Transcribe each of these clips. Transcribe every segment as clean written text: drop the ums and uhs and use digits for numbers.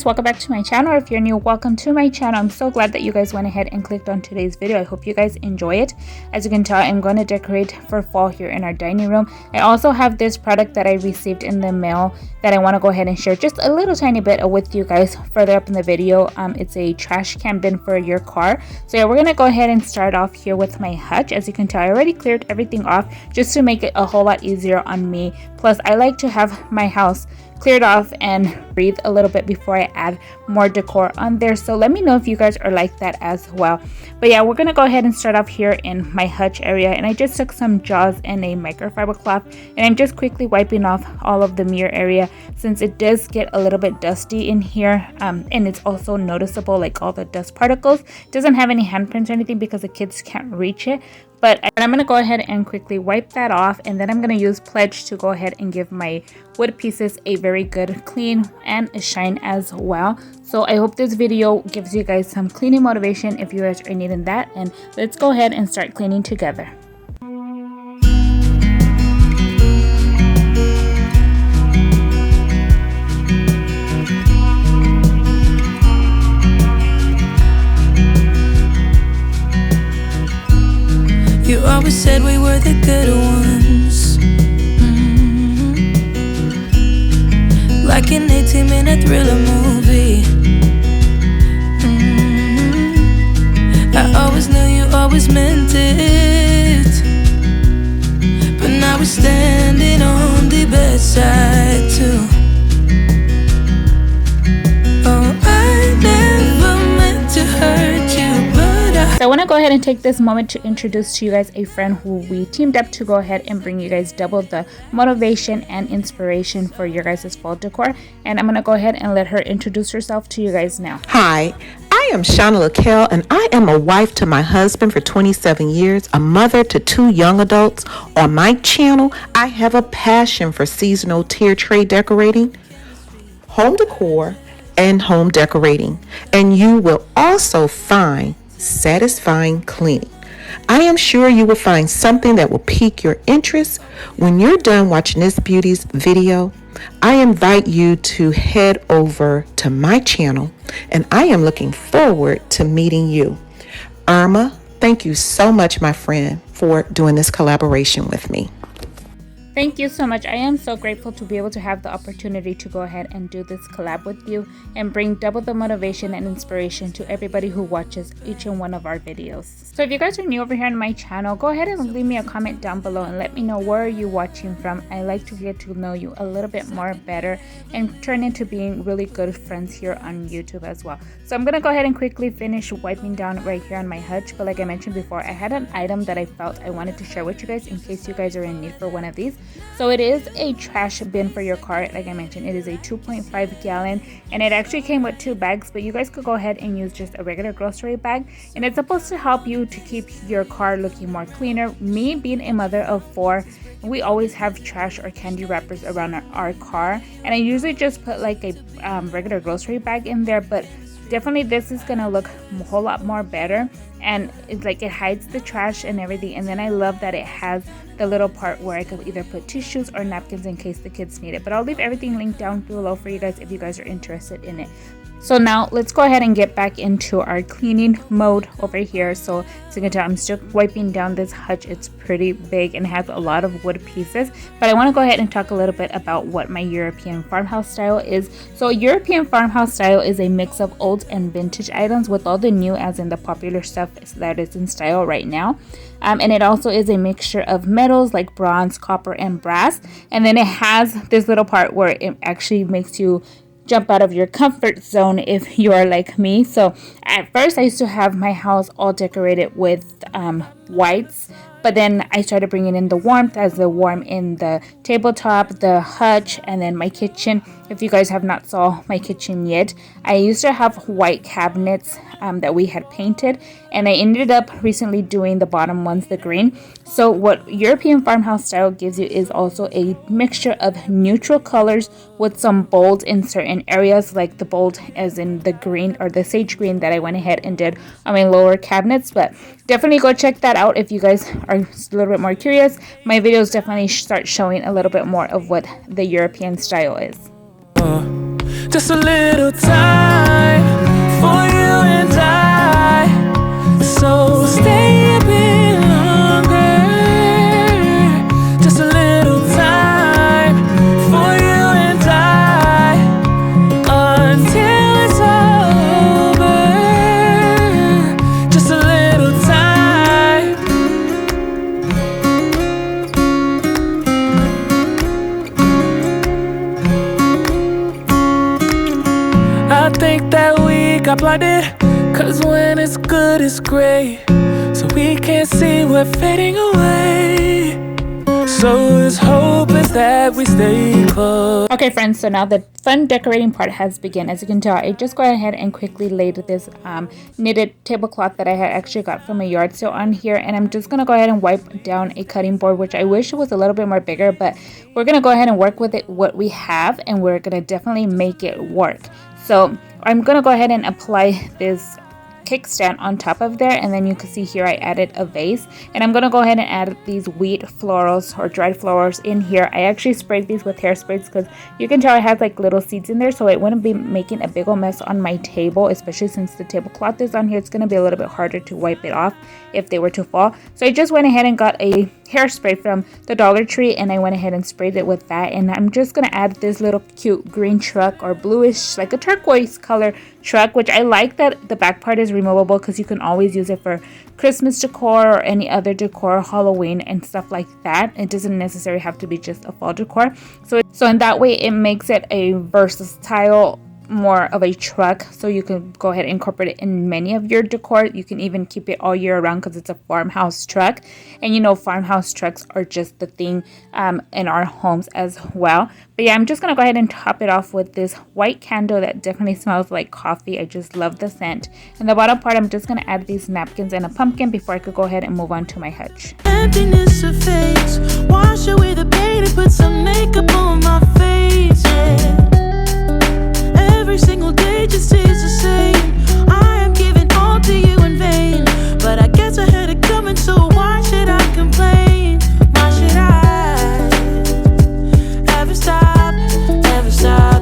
guys, welcome back to my channel. Or if you're new, welcome to my channel. I'm so glad that you guys went ahead and clicked on today's video. I hope you guys enjoy it. As you can tell, I'm going to decorate for fall here in our dining room. I also have this product that I received in the mail that I want to go ahead and share just a little tiny bit with you guys further up in the video. It's a trash can bin for your car. So yeah, we're going to go ahead and start off here with my hutch. As you can tell, I already cleared everything off just to make it a whole lot easier on me. Plus, I like to have my house cleared off and breathe a little bit before I add more decor on there. So let me know if you guys are like that as well. But yeah, we're gonna go ahead and start off here in my hutch area, and I just took some jaws and a microfiber cloth, and I'm just quickly wiping off all of the mirror area since it does get a little bit dusty in here, and it's also noticeable, like all the dust particles. It doesn't have any handprints or anything because the kids can't reach it. But I'm going to go ahead and quickly wipe that off, and then I'm going to use Pledge to go ahead and give my wood pieces a very good clean and a shine as well. So I hope this video gives you guys some cleaning motivation if you guys are needing that, and let's go ahead and start cleaning together. You always said we were the good ones, like an 18-minute thriller movie. I always knew you always meant it, but now we're standing on the bedside too. Oh, I never meant to hurt you, but So I want to go ahead and take this moment to introduce to you guys a friend who we teamed up to go ahead and bring you guys double the motivation and inspiration for your guys' fall decor. And I'm going to go ahead and let her introduce herself to you guys now. Hi, I am Shanna, and I am a wife to my husband for 27 years, a mother to 2 young adults. On my channel, I have a passion for seasonal tier tray decorating, home decor, and home decorating. And you will also find satisfying cleaning. I am sure you will find something that will pique your interest. When you're done watching this beauty's video, I invite you to head over to my channel, and I am looking forward to meeting you. Irma, thank you so much, my friend, for doing this collaboration with me. Thank you so much. I am so grateful to be able to have the opportunity to go ahead and do this collab with you and bring double the motivation and inspiration to everybody who watches each and one of our videos. So if you guys are new over here on my channel, go ahead and leave me a comment down below and let me know where are you watching from. I like to get to know you a little bit more better and turn into being really good friends here on YouTube as well. So I'm going to go ahead and quickly finish wiping down right here on my hutch. But like I mentioned before, I had an item that I felt I wanted to share with you guys in case you guys are in need for one of these. So it is a trash bin for your car. Like I mentioned, it is a 2.5 gallon, and it actually came with 2 bags, but you guys could go ahead and use just a regular grocery bag, and it's supposed to help you to keep your car looking more cleaner. Me being a mother of 4, we always have trash or candy wrappers around our car, and I usually just put like a regular grocery bag in there, but definitely this is gonna look a whole lot more better, and it's like it hides the trash and everything. And then I love that it has the little part where I could either put tissues or napkins in case the kids need it. But I'll leave everything linked down below for you guys if you guys are interested in it. So now let's go ahead and get back into our cleaning mode over here. So as you can tell, I'm still wiping down this hutch. It's pretty big and has a lot of wood pieces. But I want to go ahead and talk a little bit about what my European farmhouse style is. So European farmhouse style is a mix of old and vintage items with all the new, as in the popular stuff that is in style right now. And it also is a mixture of metals like bronze, copper, and brass. And then it has this little part where it actually makes you jump out of your comfort zone if you are like me. So at first I used to have my house all decorated with whites, but then I started bringing in the warmth, as the warm in the tabletop, the hutch, and then my kitchen. If you guys have not saw my kitchen yet, I used to have white cabinets that we had painted, and I ended up recently doing the bottom ones the green. So what European farmhouse style gives you is also a mixture of neutral colors with some bold in certain areas, like the bold as in the green or the sage green that I went ahead and did on my lower cabinets. But definitely go check that out if you guys are a little bit more curious. My videos definitely start showing a little bit more of what the European style is. Just a little time for you and I. So stay a bit longer. Just a little time for you and I, until it's all over. Just a little time. I think that we got blinded, 'cause when it's good it's great, so we can't see we're fading away. So this hope is that we stay close. Okay friends, so now the fun decorating part has begun. As you can tell, I just go ahead and quickly laid this knitted tablecloth that I had actually got from a yard sale on here, and I'm just gonna go ahead and wipe down a cutting board, which I wish it was a little bit more bigger, but we're gonna go ahead and work with it what we have, and we're gonna definitely make it work. So I'm gonna go ahead and apply this kickstand on top of there, and then you can see here I added a vase, and I'm gonna go ahead and add these wheat florals or dried flowers in here. I actually sprayed these with hairsprays because you can tell it has like little seeds in there, so it wouldn't be making a big old mess on my table, especially since the tablecloth is on here. It's gonna be a little bit harder to wipe it off if they were to fall. So I just went ahead and got a hairspray from the Dollar Tree, and I went ahead and sprayed it with that, and I'm just gonna add this little cute green truck, or bluish, like a turquoise color truck, which I like that the back part is removable because you can always use it for Christmas decor or any other decor, Halloween and stuff like that. It doesn't necessarily have to be just a fall decor. So in that way it makes it a versatile, more of a truck, so you can go ahead and incorporate it in many of your decor. You can even keep it all year round because it's a farmhouse truck, and you know farmhouse trucks are just the thing in our homes as well. But yeah, I'm just gonna go ahead and top it off with this white candle that definitely smells like coffee. I just love the scent. And the bottom part, I'm just gonna add these napkins and a pumpkin before I could go ahead and move on to my hutch. Emptiness of face, wash away the pain and put some makeup on my face, yeah. Every single day just stays the same. I am giving all to you in vain, but I guess I had it coming, so why should I complain? Why should I ever stop, ever stop?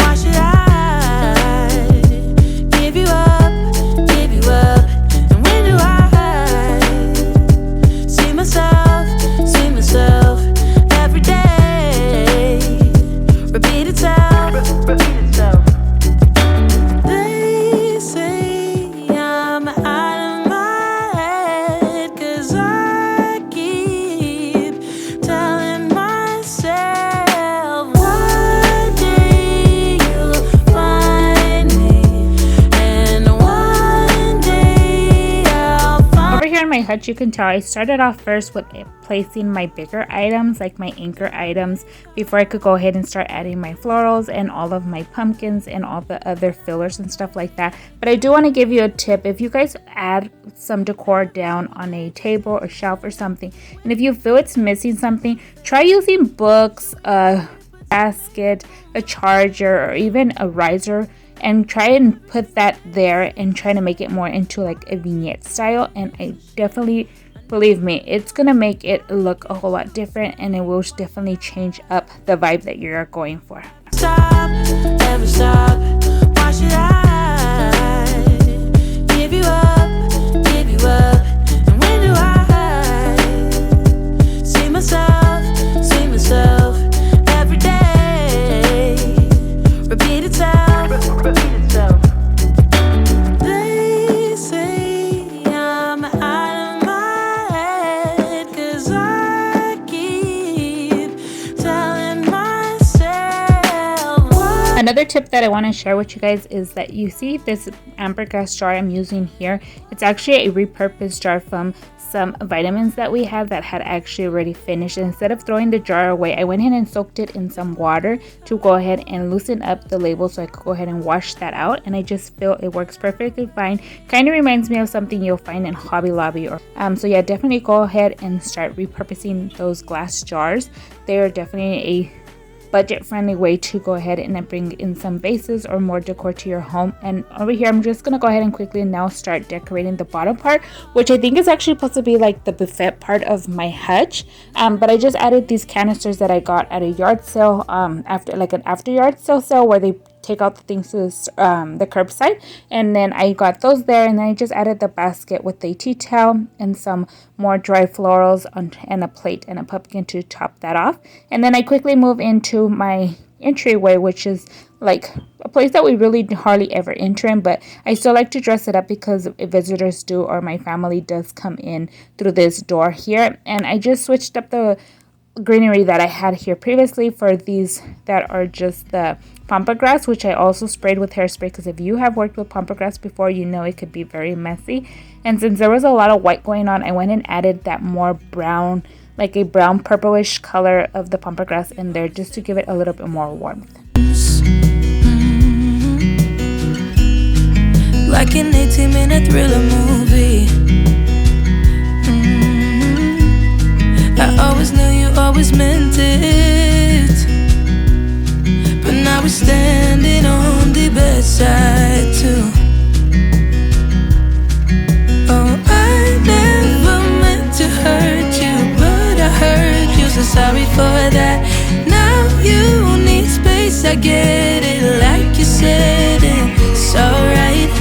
Why should I give you up, give you up? And when do I see myself every day? Repeat itself, repeat itself. They say I'm out of my head, 'cause I keep telling myself one day you'll find me, and one day I'll find. Over here in my hutch, you can tell I started off first with placing my bigger items, like my anchor items, before I could go ahead and start adding my florals and all of my pumpkins and all the other fillers and stuff like that. But I do want to give you a tip. If you guys add some decor down on a table or shelf or something, and if you feel it's missing something, try using books, a basket, a charger, or even a riser, and try and put that there and try to make it more into like a vignette style. And I definitely, believe me, it's gonna make it look a whole lot different, and it will definitely change up the vibe that you're going for. Stop, never stop. Why should I give you up, give you up? And when do I see myself every day? Repeat itself, repeat itself. They say I'm out of my head, 'cause I keep telling myself what. Another tip that I want to share with you guys is that you see this amber glass jar I'm using here. It's actually a repurposed jar from some vitamins that we have that had actually already finished. Instead of throwing the jar away, I went ahead and soaked it in some water to go ahead and loosen up the label so I could go ahead and wash that out, and I just feel it works perfectly fine. Kind of reminds me of something you'll find in Hobby Lobby, or so yeah, definitely go ahead and start repurposing those glass jars. They're definitely a budget-friendly way to go ahead and bring in some vases or more decor to your home. And over here, I'm just gonna go ahead and quickly now start decorating the bottom part, which I think is actually supposed to be like the buffet part of my hutch. But I just added these canisters that I got at a yard sale, after yard sale where they take out the things to the curbside. And then I got those there, and then I just added the basket with a tea towel and some more dry florals and a plate and a pumpkin to top that off. And then I quickly move into my entryway, which is like a place that we really hardly ever enter in, but I still like to dress it up because if visitors do or my family does come in through this door here. And I just switched up the greenery that I had here previously for these that are just the pampas grass, which I also sprayed with hairspray, because if you have worked with pampas grass before, you know it could be very messy. And since there was a lot of white going on, I went and added that more brown, like a brown purplish color of the pampas grass in there, just to give it a little bit more warmth. Like an 18-minute thriller movie. I always knew you always meant it, but now we're standing on the bedside too. Oh, I never meant to hurt you, but I hurt you, so sorry for that. Now you need space, I get it, like you said, it's alright.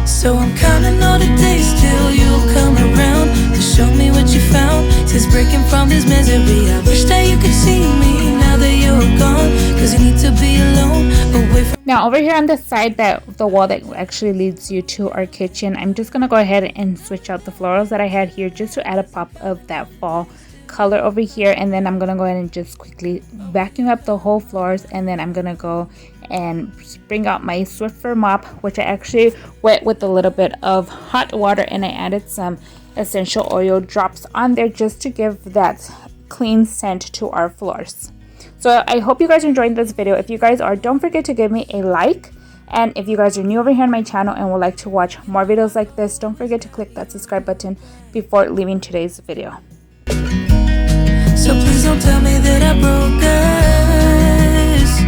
So I'm counting all the days till you'll come around to show me what you found. Since breaking from this misery, I wish that you could see me now that you're gone, cause you need to be alone, away from. Now over here on the side, that the wall that actually leads you to our kitchen, I'm just gonna go ahead and switch out the florals that I had here just to add a pop of that fall color over here. And then I'm gonna go ahead and just quickly vacuum up the whole floors, and then I'm gonna go and bring out my Swiffer mop, which I actually wet with a little bit of hot water, and I added some essential oil drops on there just to give that clean scent to our floors. So I hope you guys are enjoying this video. If you guys are, don't forget to give me a like. And if you guys are new over here on my channel and would like to watch more videos like this, don't forget to click that subscribe button before leaving today's video. So please don't tell me that I broke us,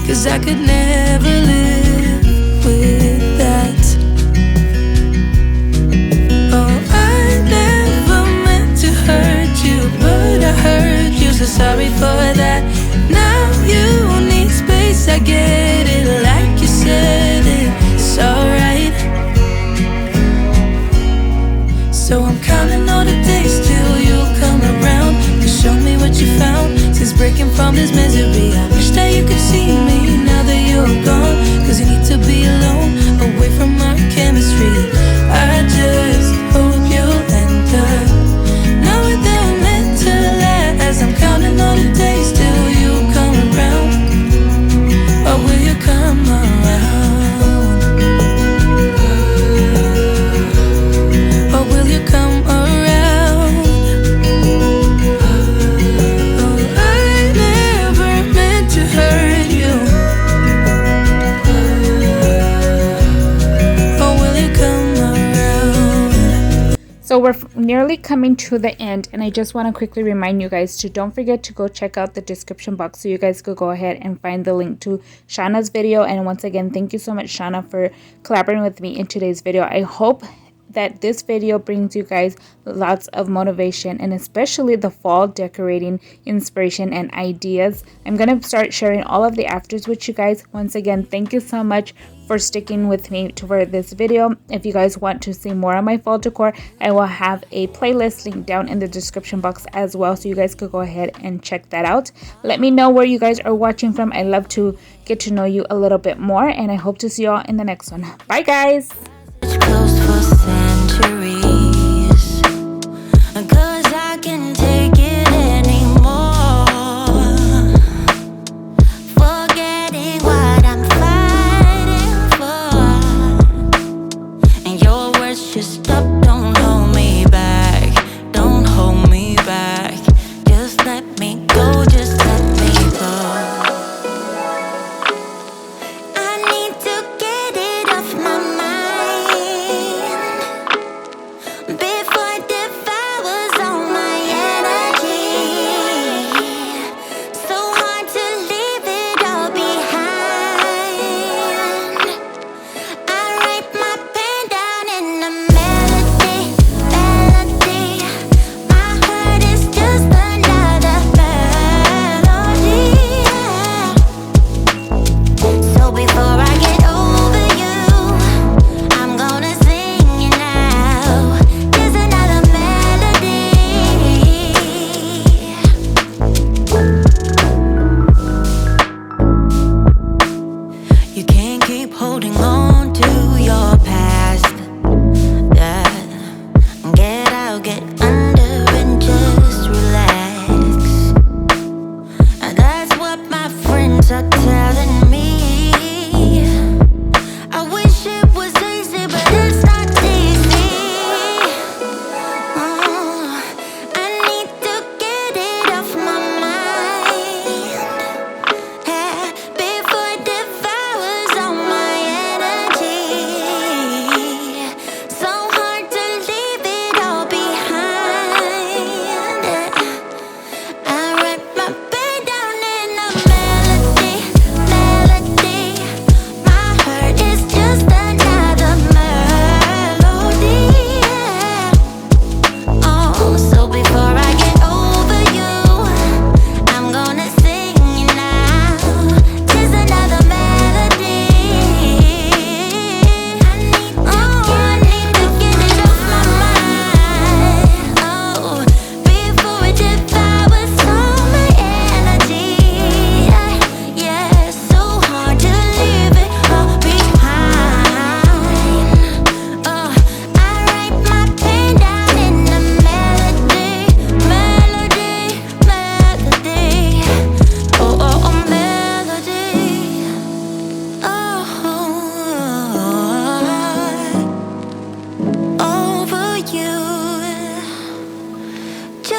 cause I could never live with that. Oh, I never meant to hurt you, but I hurt you, so sorry for that. Now you need space, I get it, like you said, it's alright. So I'm counting all the days till you'll come around to show me what you found. Since breaking from this misery, I wish that you could see me now that you're gone, cause you need to be alone, away from our chemistry. I just hope you'll end up knowing that I'm meant to last. I'm counting all the days till you come around, or will you come around? Or will you come around? Oh, I never meant to hurt you. Or will you come around? So we're nearly coming to the end, and I just want to quickly remind you guys to don't forget to go check out the description box so you guys could go ahead and find the link to Shanna's video. And once again, thank you so much, Shanna, for collaborating with me in today's video. I hope that this video brings you guys lots of motivation, and especially the fall decorating inspiration and ideas. I'm gonna start sharing all of the afters with you guys. Once again, thank you so much for sticking with me for this video. If you guys want to see more of my fall decor, I will have a playlist link down in the description box as well, so you guys could go ahead and check that out. Let me know where you guys are watching from. I love to get to know you a little bit more, and I hope to see you all in the next one. Bye guys. It's closed for centuries, cause I can take it anymore. Forgetting what I'm fighting for, and your words just stop. Don't hold me back, don't hold me back. Just let me go, just let me go. I need to get it off my mind before it devours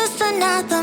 just another